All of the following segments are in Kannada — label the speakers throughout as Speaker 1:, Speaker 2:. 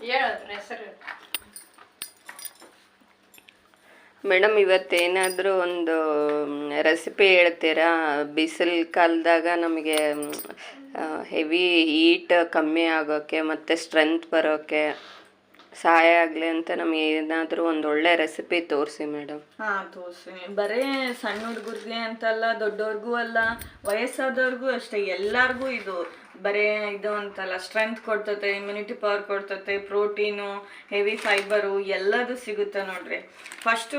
Speaker 1: ಹೇಳಿದ್ರೆ ಹೆಸರು
Speaker 2: ಮೇಡಮ್ ಇವತ್ತೇನಾದರೂ ಒಂದು ರೆಸಿಪಿ ಹೇಳ್ತೀರಾ? ಬಿಸಿಲು ಕಾಲದಾಗ ನಮಗೆ ಹೆವಿ ಹೀಟ್ ಕಮ್ಮಿ ಆಗೋಕ್ಕೆ ಮತ್ತು ಸ್ಟ್ರೆಂತ್ ಬರೋಕ್ಕೆ ಸಹಾಯ ಆಗಲಿ ಅಂತ ನಮಗೆ ಏನಾದರೂ ಒಂದು ಒಳ್ಳೆ ರೆಸಿಪಿ ತೋರಿಸಿ ಮೇಡಮ್.
Speaker 3: ತೋರಿಸ್ತೀನಿ. ಬರೇ ಸಣ್ಣ ಹುಡುಗರಿಗೆ ಅಂತಲ್ಲ, ದೊಡ್ಡವ್ರಿಗೂ ಅಲ್ಲ, ವಯಸ್ಸಾದವ್ರಿಗೂ ಅಷ್ಟೇ, ಎಲ್ಲರಿಗೂ ಇದು ಬರೇ ಇದು ಅಂತಲ್ಲ, ಸ್ಟ್ರೆಂತ್ ಕೊಡ್ತತೆ, ಇಮ್ಯುನಿಟಿ ಪವರ್ ಕೊಡ್ತತೆ, ಪ್ರೋಟೀನು, ಹೆವಿ ಫೈಬರು ಎಲ್ಲದು ಸಿಗುತ್ತೆ ನೋಡ್ರಿ. ಫಸ್ಟು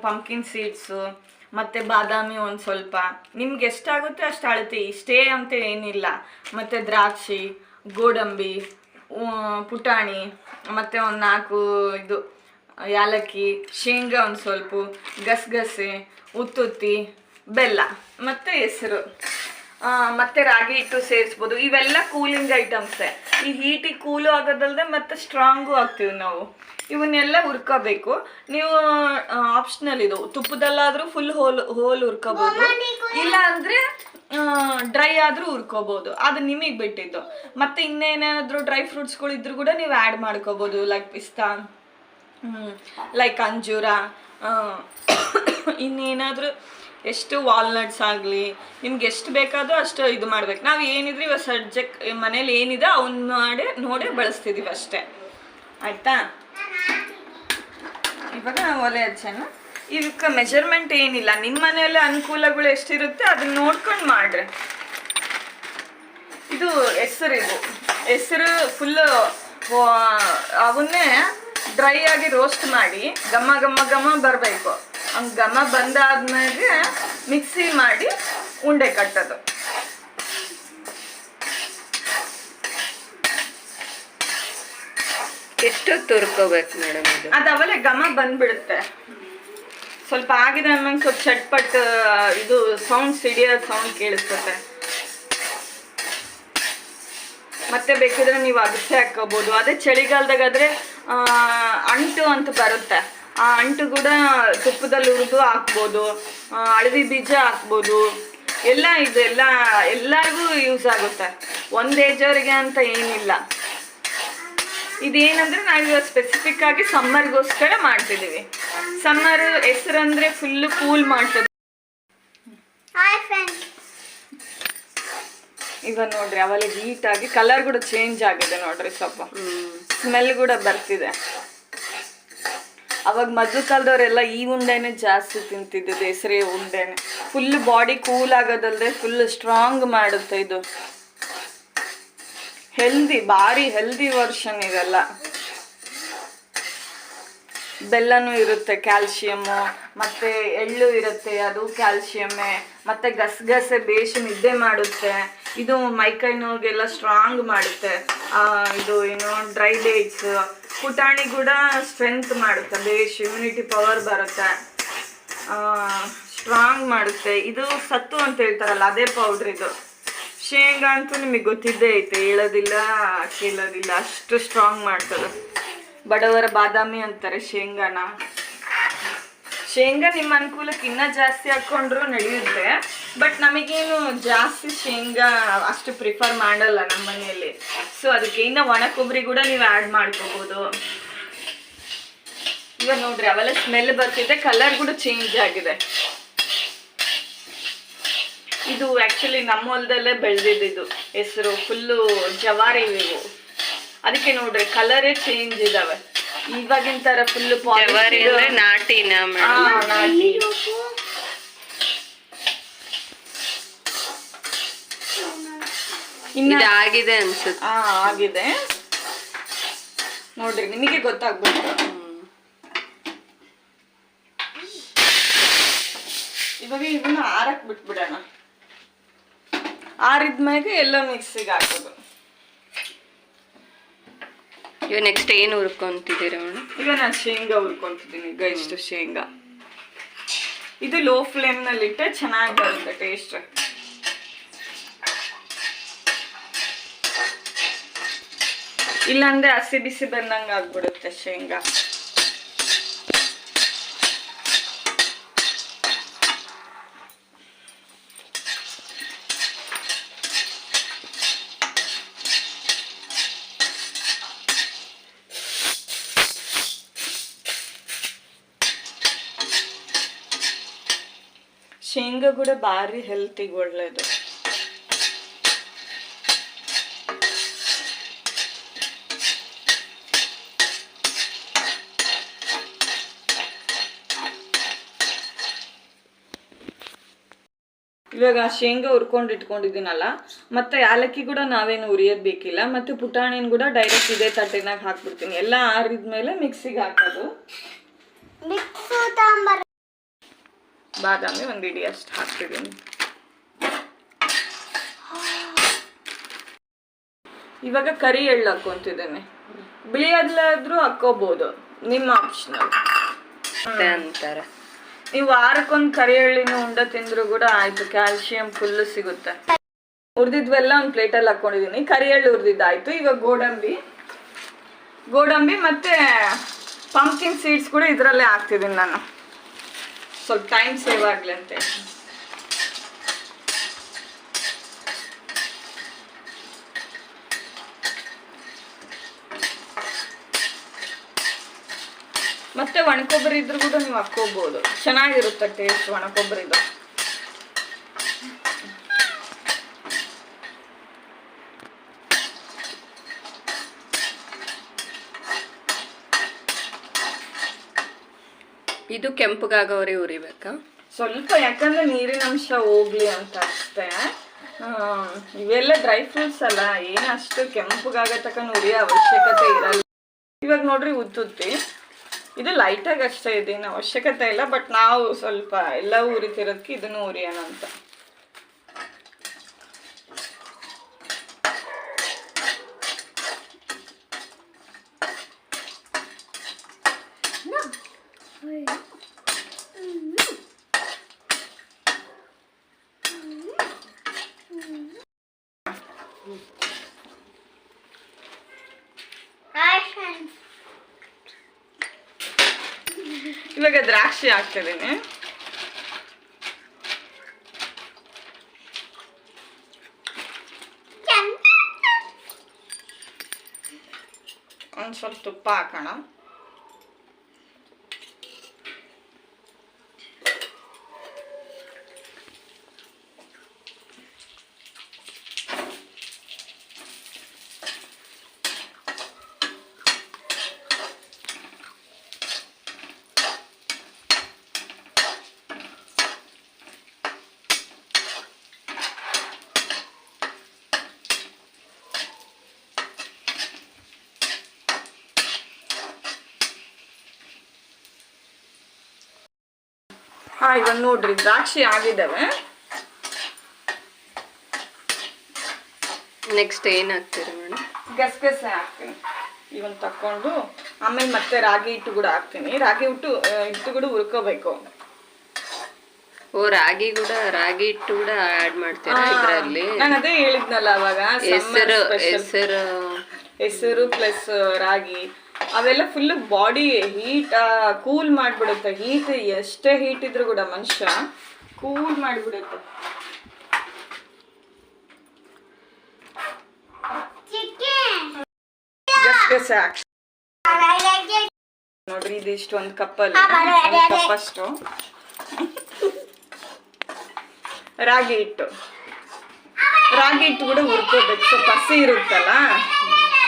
Speaker 3: ಪಂಪ್ಕಿನ್ ಸೀಡ್ಸು ಮತ್ತು ಬಾದಾಮಿ ಒಂದು ಸ್ವಲ್ಪ, ನಿಮ್ಗೆ ಎಷ್ಟಾಗುತ್ತೆ ಅಷ್ಟು ಅಳತಿ, ಇಷ್ಟೇ ಅಂತ ಏನಿಲ್ಲ. ಮತ್ತು ದ್ರಾಕ್ಷಿ, ಗೋಡಂಬಿ, ಪುಟಾಣಿ, ಮತ್ತು ಒಂದು 4 ಇದು ಯಾಲಕ್ಕಿ, ಶೇಂಗಾ ಒಂದು ಸ್ವಲ್ಪ, ಗಸಗಸೆ, ಉತ್ತುತ್ತಿ, ಬೆಲ್ಲ ಮತ್ತು ಹೆಸರು, ಮತ್ತು ರಾಗಿ ಹಿಟ್ಟು ಸೇರಿಸ್ಬೋದು. ಇವೆಲ್ಲ ಕೂಲಿಂಗ್ ಐಟಮ್ಸೇ. ಈ ಹೀಟಿಗೆ ಕೂಲು ಆಗೋದಲ್ಲದೆ ಮತ್ತು ಸ್ಟ್ರಾಂಗು ಆಗ್ತೀವಿ ನಾವು. ಇವನ್ನೆಲ್ಲ ಹುರ್ಕೋಬೇಕು. ನೀವು ಆಪ್ಷನಲ್ ಇದು, ತುಪ್ಪದಲ್ಲಾದರೂ ಫುಲ್ ಹೋಲ್ ಹುರ್ಕೋಬೋದು, ಇಲ್ಲ ಅಂದರೆ ಡ್ರೈ ಆದರೂ ಹುರ್ಕೋಬೋದು, ಅದು ನಿಮಗೆ ಬಿಟ್ಟಿದ್ದು. ಮತ್ತು ಇನ್ನೇನಾದರೂ ಡ್ರೈ ಫ್ರೂಟ್ಸ್ಗಳು ಇದ್ರೂ ಕೂಡ ನೀವು ಆ್ಯಡ್ ಮಾಡ್ಕೋಬೋದು, ಲೈಕ್ ಪಿಸ್ತಾ, ಲೈಕ್ ಅಂಜೂರ, ಇನ್ನೇನಾದರೂ ಎಷ್ಟು ವಾಲ್ನಟ್ಸ್ ಆಗಲಿ, ನಿಮ್ಗೆ ಎಷ್ಟು ಬೇಕಾದೋ ಅಷ್ಟು ಇದು ಮಾಡ್ಬೇಕು. ನಾವು ಏನಿದ್ರೆ ಇವಾಗ ಸಬ್ಜೆಕ್ಟ್ ಮನೇಲಿ ಏನಿದೆ ಅವನ್ನ ನೋಡೇ ಬಳಸ್ತಿದ್ದೀವಿ ಅಷ್ಟೇ, ಆಯಿತಾ? ಇವಾಗ ಒಲೆ ಹಚ್ಚೋಣ. ಇದಕ್ಕೆ ಮೆಜರ್ಮೆಂಟ್ ಏನಿಲ್ಲ, ನಿಮ್ಮ ಮನೆಯಲ್ಲೇ ಅನುಕೂಲಗಳು ಎಷ್ಟಿರುತ್ತೆ ಅದನ್ನ ನೋಡ್ಕೊಂಡು ಮಾಡ್ರಿ. ಇದು ಹೆಸರು ಫುಲ್ಲು ಅವನ್ನೇ ಡ್ರೈ ಆಗಿ ರೋಸ್ಟ್ ಮಾಡಿ ಘಮ ಘಮ ಘಮ ಬರಬೇಕು. ಹಂಗೆ ಘಮ ಬಂದಾದ್ಮೇಲೆ ಮಿಕ್ಸಿ ಮಾಡಿ ಉಂಡೆ ಕಟ್ಟೋದು.
Speaker 2: ಎಷ್ಟೊತ್ತು ಹುರ್ಕೋಬೇಕು ಮೇಡಮ್?
Speaker 3: ಅದು ಅವಲೇ ಘಮ ಬಂದ್ಬಿಡುತ್ತೆ. ಸ್ವಲ್ಪ ಆಗಿದೆ ಆಮೇಲೆ ಸ್ವಲ್ಪ ಚಟ್ಪಟ್ ಇದು ಸೌಂಡ್, ಸಿಡಿಯೋ ಸೌಂಡ್ ಕೇಳಿಸ್ತತೆ. ಮತ್ತೆ ಬೇಕಿದ್ರೆ ನೀವು ಅಗಸೆ ಹಾಕೋಬೋದು. ಅದೇ ಚಳಿಗಾಲದಾಗಾದರೆ ಅಂಟು ಅಂತ ಬರುತ್ತೆ, ಆ ಅಂಟು ಕೂಡ ತುಪ್ಪದಲ್ಲಿ ಹುರಿದು ಹಾಕ್ಬೋದು, ಅಳವಿ ಬೀಜ ಹಾಕ್ಬೋದು. ಎಲ್ಲ ಇದೆಲ್ಲ ಎಲ್ಲರಿಗೂ ಯೂಸ್ ಆಗುತ್ತೆ, ಒಂದು ಏಜವರಿಗೆ ಅಂತ ಏನಿಲ್ಲ. ಇದೇನಂದ್ರೆ ನಾವಿವಾಗ ಸ್ಪೆಸಿಫಿಕ್ ಆಗಿ ಸಮ್ಮರ್ಗೋಸ್ಕರ ಮಾಡ್ತಿದ್ದೀವಿ. ಸಮ್ಮರ್ ಹೆಸರಂದ್ರೆ ಫುಲ್ಲು ಕೂಲ್ ಮಾಡ್ತದೆ. ಇವಾಗ ನೋಡ್ರಿ ಅವಲ್ಲಿ ಹೀಟ್ ಆಗಿ ಕಲರ್ ಕೂಡ ಚೇಂಜ್ ಆಗಿದೆ ನೋಡ್ರಿ, ಸ್ವಲ್ಪ ಸ್ಮೆಲ್ ಕೂಡ ಬರ್ತಿದೆ. ಅವಾಗ ಮೊದಲು ಕಾಲದವರೆಲ್ಲ ಈ ಉಂಡೆನೆ ಜಾಸ್ತಿ ತಿಂತಿದ್ದು, ಹೆಸರೇ ಉಂಡೆನೆ. ಫುಲ್ ಬಾಡಿ ಕೂಲ್ ಆಗೋದಲ್ಲದೆ ಫುಲ್ ಸ್ಟ್ರಾಂಗ್ ಮಾಡುತ್ತೆ. ಇದು ಹೆಲ್ದಿ, ಭಾರಿ ಹೆಲ್ದಿ ವರ್ಷನ್ ಇದೆಲ್ಲ. ಬೆಲ್ಲನೂ ಇರುತ್ತೆ, ಕ್ಯಾಲ್ಶಿಯಮ್ಮು, ಮತ್ತು ಎಳ್ಳು ಇರುತ್ತೆ, ಅದು ಕ್ಯಾಲ್ಶಿಯಮ್ಮೆ. ಮತ್ತು ಗಸಗಸೆ ಬೇಷ್ ನಿದ್ದೆ ಮಾಡುತ್ತೆ. ಇದು ಮೈಕೈ ನೋವಿಗೆಲ್ಲ ಸ್ಟ್ರಾಂಗ್ ಮಾಡುತ್ತೆ. ಇದು ಏನು ಡ್ರೈ ಡೇಟ್ಸ್, ಪುಟಾಣಿ ಕೂಡ ಸ್ಟ್ರೆಂತ್ ಮಾಡುತ್ತೆ, ಬೇಷ್ ಇಮ್ಯುನಿಟಿ ಪವರ್ ಬರುತ್ತೆ, ಸ್ಟ್ರಾಂಗ್ ಮಾಡುತ್ತೆ. ಇದು ಸತ್ತು ಅಂತ ಹೇಳ್ತಾರಲ್ಲ, ಅದೇ ಪೌಡ್ರ್ ಇದು. ಶೇಂಗಾ ಅಂತೂ ನಿಮಗೆ ಗೊತ್ತಿದ್ದೇ ಐತೆ, ಹೇಳೋದಿಲ್ಲ ಕೇಳೋದಿಲ್ಲ, ಅಷ್ಟು ಸ್ಟ್ರಾಂಗ್ ಮಾಡ್ತದೆ. ಬಡವರ ಬಾದಾಮಿ ಅಂತಾರೆ ಶೇಂಗಾನ. ಶೇಂಗಾ ನಿಮ್ಮ ಅನುಕೂಲಕ್ಕೆ ಇನ್ನೂ ಜಾಸ್ತಿ ಹಾಕ್ಕೊಂಡ್ರು ನಡೆಯುತ್ತೆ, ಬಟ್ ನಮಗೇನು ಜಾಸ್ತಿ ಶೇಂಗಾ ಅಷ್ಟು ಪ್ರಿಫರ್ ಮಾಡಲ್ಲ ನಮ್ಮ ಮನೆಯಲ್ಲಿ. ಸೊ ಅದಕ್ಕೆ ಇನ್ನು ಒಣ ಕೊಬ್ಬರಿ ಕೂಡ ನೀವು ಆ್ಯಡ್ ಮಾಡ್ಕೋಬೋದು. ಇವಾಗ ನೋಡ್ರಿ ಅವೆಲ್ಲ ಸ್ಮೆಲ್ ಬರ್ತಿದೆ, ಕಲರ್ ಕೂಡ ಚೇಂಜ್ ಆಗಿದೆ. ಇದು ಆ್ಯಕ್ಚುಲಿ ನಮ್ಮ ಹೊಲದಲ್ಲೇ ಬೆಳೆದಿದ್ದು ಹೆಸರು, ಫುಲ್ಲು ಜವಾರಿ ಇವು. ಅದಕ್ಕೆ ನೋಡ್ರಿ ಕಲರೇ ಚೇಂಜ್ ಇದಾವೆ. ಇವಾಗಿನ ತರ ಫುಲ್
Speaker 2: ನಾಟಿನ
Speaker 3: ನಾಟಿ.
Speaker 2: ಆಗಿದೆ ಅನ್ಸುತ್ತೆ.
Speaker 3: ಆಗಿದೆ ನೋಡ್ರಿ, ನಿಮಗೆ ಗೊತ್ತಾಗ್ಬೇಕು. ಇವಾಗ ಇದನ್ನ ಆರಕ್ ಬಿಟ್ಬಿಡೋಣ. ಆರಿದ್ಮ್ಯಾಗೆ ಎಲ್ಲ ಮಿಕ್ಸಿಗೆ ಹಾಕೋದು.
Speaker 2: ಇವಾಗ ನೆಕ್ಸ್ಟ್ ಏನು ಹುರ್ಕೊಂತಿದ್ದೀರಾ ಮೇಡಮ್?
Speaker 3: ಈಗ ನಾನು ಶೇಂಗಾ ಹುರ್ಕೊಂತಿದ್ದೀನಿ. ಈಗ ಇಷ್ಟು ಶೇಂಗಾ, ಇದು ಲೋ ಫ್ಲೇಮ್ನಲ್ಲಿ ಇಟ್ಟರೆ ಚೆನ್ನಾಗಿ ಬರುತ್ತೆ ಟೇಸ್ಟ್. ಇಲ್ಲಾಂದ್ರೆ ಹಸಿ ಬಿಸಿ ಬಂದಂಗೆ ಆಗ್ಬಿಡುತ್ತೆ ಶೇಂಗಾ. ಶೇಂಗಾ ಕೂಡ ಭಾರಿ ಹೆಲ್ತಿಗೆ ಒಳ್ಳೇದು. ಇವಾಗ ಶೇಂಗಾ ಹುರ್ಕೊಂಡು ಇಟ್ಕೊಂಡಿದ್ದೀನಲ್ಲ, ಮತ್ತೆ ಯಾಲಕ್ಕಿ ಕೂಡ ನಾವೇನು ಹುರಿಯೋದು ಬೇಕಿಲ್ಲ, ಮತ್ತೆ ಪುಟಾಣಿನ ಕೂಡ ಡೈರೆಕ್ಟ್ ಇದೇ ತಟ್ಟೆನಾಗ ಹಾಕ್ಬಿಡ್ತೀನಿ. ಎಲ್ಲ ಆರಿದ್ಮೇಲೆ ಮಿಕ್ಸಿಗೆ ಹಾಕೋದು. ಬಾದಾಮಿ ಒಂದು ಇಡಿ ಅಷ್ಟು ಹಾಕ್ತಿದ್ದೀನಿ. ಇವಾಗ ಕರಿ ಎಳ್ಳು ಹಾಕೊಂತಿದ್ದೇನೆ. ಬಿಳಿ ಅದ್ಲಾದ್ರೂ ಹಾಕೋಬಹುದು, ನಿಮ್ಮ ಆಪ್ಷನಲ್
Speaker 2: ಅಂತಾರೆ.
Speaker 3: ನೀವು ವಾರಕ್ಕೊಂದು ಕರಿ ಎಳ್ಳಿನ ಉಂಡ ತಿಂದ್ರು ಕೂಡ ಆಯ್ತು, ಕ್ಯಾಲ್ಸಿಯಂ ಫುಲ್ ಸಿಗುತ್ತೆ. ಹುರಿದಿದ್ವೆಲ್ಲ ಒಂದು ಪ್ಲೇಟಲ್ಲಿ ಹಾಕೊಂಡಿದ್ದೀನಿ. ಕರಿ ಎಳ್ಳು ಹುರಿದಿದ್ದಾಯ್ತು. ಇವಾಗ ಗೋಡಂಬಿ ಮತ್ತೆ ಪಂಪ್ಕಿನ್ ಸೀಡ್ಸ್ ಕೂಡ ಇದರಲ್ಲೇ ಹಾಕ್ತಿದ್ದೀನಿ ನಾನು, ಸ್ವಲ್ಪ ಟೈಮ್ ಸೇವ್ ಆಗಲಿ ಅಂತ. ಮತ್ತೆ ಒಣಕೊಬ್ಬರಿ ಇದ್ರೂ ಕೂಡ ನೀವು ಹಾಕೋಬಹುದು, ಚೆನ್ನಾಗಿರುತ್ತೆ ಟೇಸ್ಟ್ ಒಣಕೊಬ್ಬರಿದು.
Speaker 2: ಇದು ಕೆಂಪಗಾಗವರೆ ಉರಿಬೇಕಾ?
Speaker 3: ಸ್ವಲ್ಪ, ಯಾಕಂದ್ರೆ ನೀರಿನ ಅಂಶ ಹೋಗ್ಲಿ ಅಂತ ಅಷ್ಟೇ. ಇವೆಲ್ಲ ಡ್ರೈ ಫ್ರೂಟ್ಸ್ ಅಲ್ಲ, ಏನು ಅಷ್ಟು ಕೆಂಪಗಾಗೋ ತಕ್ಕ ಉರಿಯೋ ಅವಶ್ಯಕತೆ ಇರಲ್ಲ. ಇವಾಗ ನೋಡ್ರಿ ಉತ್ತುತ್ತಿ, ಇದು ಲೈಟಾಗಿ ಅಷ್ಟೇ, ಇದೇನು ಅವಶ್ಯಕತೆ ಇಲ್ಲ. ಬಟ್ ನಾವು ಸ್ವಲ್ಪ ಎಲ್ಲ ಉರಿತಿರೋದಕ್ಕೆ ಇದನ್ನು ಉರಿಯೋಣ ಅಂತ. ಇವಾಗ ದ್ರಾಕ್ಷಿ ಹಾಕ್ತಿದ್ದೀನಿ. ಒಂದು ಸ್ವಲ್ಪ ತುಪ್ಪ ಹಾಕೋಣ. ಇವಾಗ ನೋಡ್ರಿ ದ್ರಾಕ್ಷಿ ಆಗಿದ್ದಾವೆ.
Speaker 2: ನೆಕ್ಸ್ಟ್ ಏನು ಹಾಕ್ತೀರಿ ಮೇಡಮ್?
Speaker 3: ಗಸಗಸೆ ಹಾಕ್ತೀನಿ. ಇವನ್ ತಕೊಂಡು ಆಮೇಲೆ ಮತ್ತೆ ರಾಗಿ ಹಿಟ್ಟು ಕೂಡ ಹಾಕ್ತೀನಿ. ರಾಗಿ ಹಿಟ್ಟು ಕೂಡ ಹುರ್ಕೋಬೇಕು.
Speaker 2: ಓ, ರಾಗಿ ಹಿಟ್ಟು ಕೂಡ ಆಡ್ ಮಾಡ್ತೀರಾ ಇದರಲ್ಲಿ?
Speaker 3: ನಾನು ಅದೇ ಹೇಳಿದ್ನಲ್ಲ ಅವಾಗ, ಹೆಸರು ಪ್ಲಸ್ ರಾಗಿ ಅವೆಲ್ಲ ಫುಲ್ ಬಾಡಿ ಹೀಟ್ ಕೂಲ್ ಮಾಡಿಬಿಡುತ್ತೆ. ಹೀಟ್ ಎಷ್ಟೇ ಹೀಟ್ ಇದ್ರೂ ಕೂಡ ಮನುಷ್ಯ ಕೂಲ್ ಮಾಡಿಬಿಡುತ್ತೆ. ನೋಡ್ರಿ, ಇದಿಷ್ಟು ಒಂದು ಕಪ್ಪಲ್ಲಿ ಕಪ್ಪಷ್ಟು ರಾಗಿ ಹಿಟ್ಟು ಕೂಡ ಹುರ್ಕೋಬೇಕು. ಸ್ವಲ್ಪ ಹಸಿ ಇರುತ್ತಲ್ಲ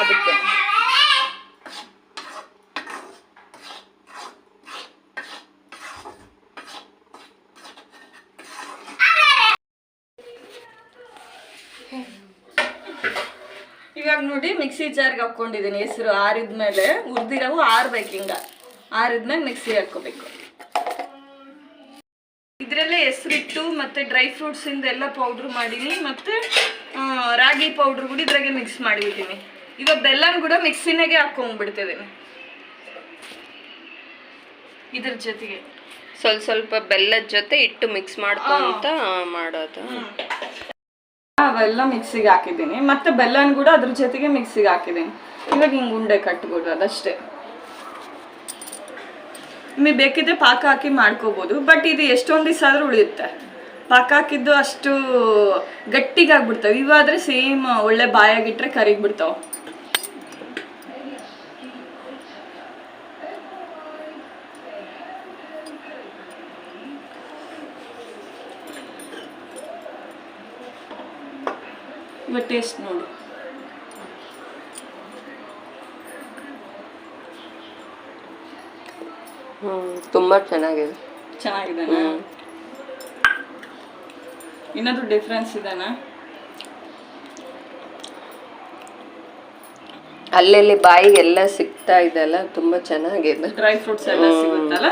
Speaker 3: ಅದಕ್ಕೆ. ಇವಾಗ ನೋಡಿ ಮಿಕ್ಸಿ ಜಾರ್ಗೆ ಹಾಕೊಂಡಿದ್ದೀನಿ. ಹೆಸರು ಆರಿದ್ಮೇಲೆ ಹುರಿದಿರವು ಆರ್ಬೇಕು. ಹಿಂಗ ಆರಿದ್ಮೇಲೆ ಮಿಕ್ಸಿ ಹಾಕೋಬೇಕು. ಇದರಲ್ಲೇ ಹೆಸರಿಟ್ಟು ಮತ್ತೆ ಡ್ರೈ ಫ್ರೂಟ್ಸ್ ಇಂದ ಎಲ್ಲ ಪೌಡ್ರ್ ಮಾಡೀನಿ. ಮತ್ತೆ ರಾಗಿ ಪೌಡ್ರ್ ಕೂಡ ಇದ್ರಾಗೆ ಮಿಕ್ಸ್ ಮಾಡಿಬಿಟ್ಟಿನಿ. ಇವಾಗ ಬೆಲ್ಲನ ಕೂಡ ಮಿಕ್ಸಿನಾಗೆ ಹಾಕೊಂಡ್ಬಿಡ್ತಿದ್ದೀನಿ. ಇದ್ರ ಜೊತೆಗೆ
Speaker 2: ಸ್ವಲ್ಪ ಬೆಲ್ಲದ ಜೊತೆ ಇಟ್ಟು ಮಿಕ್ಸ್ ಮಾಡ್ಕೊಂತ ಮಾಡೋದು.
Speaker 3: ಅವೆಲ್ಲ ಮಿಕ್ಸಿಗೆ ಹಾಕಿದ್ದೀನಿ. ಮತ್ತೆ ಬೆಲ್ಲನ ಕೂಡ ಅದ್ರ ಜೊತೆಗೆ ಮಿಕ್ಸಿಗೆ ಹಾಕಿದ್ದೀನಿ. ಇವಾಗ ಹಿಂಗೆ ಉಂಡೆ ಕಟ್ಬೋದು, ಅದಷ್ಟೇ. ನಿಮಗೆ ಬೇಕಿದ್ರೆ ಪಾಕ ಹಾಕಿ ಮಾಡ್ಕೋಬೋದು. ಬಟ್ ಇದು ಎಷ್ಟೊಂದು ದಿವಸ ಆದ್ರೂ ಉಳಿಯುತ್ತೆ. ಪಾಕ ಹಾಕಿದ್ದು ಅಷ್ಟು ಗಟ್ಟಿಗಾಗ್ಬಿಡ್ತಾವೆ. ಇವಾದ್ರೆ ಸೇಮ್ ಒಳ್ಳೆ ಬಾಯಾಗಿಟ್ರೆ ಕರಿಗ್ಬಿಡ್ತಾವೆ. ಇವಾಗ ಟೇಸ್ಟ್ ನೋಡಿ.
Speaker 2: ತುಂಬ ಚೆನ್ನಾಗಿದೆ.
Speaker 3: ಚೆನ್ನಾಗಿದೆನಾ? ಏನಾದರೂ ಡಿಫ್ರೆನ್ಸ್ ಇದೆನಾ?
Speaker 2: ಅಲ್ಲಲ್ಲಿ ಬಾಯಿಗೆಲ್ಲ ಸಿಗ್ತಾ ಇದೆಲ್ಲ, ತುಂಬ ಚೆನ್ನಾಗಿದೆ.
Speaker 3: ಡ್ರೈ ಫ್ರೂಟ್ಸ್ ಎಲ್ಲ ಸಿಗುತ್ತಲ್ಲ.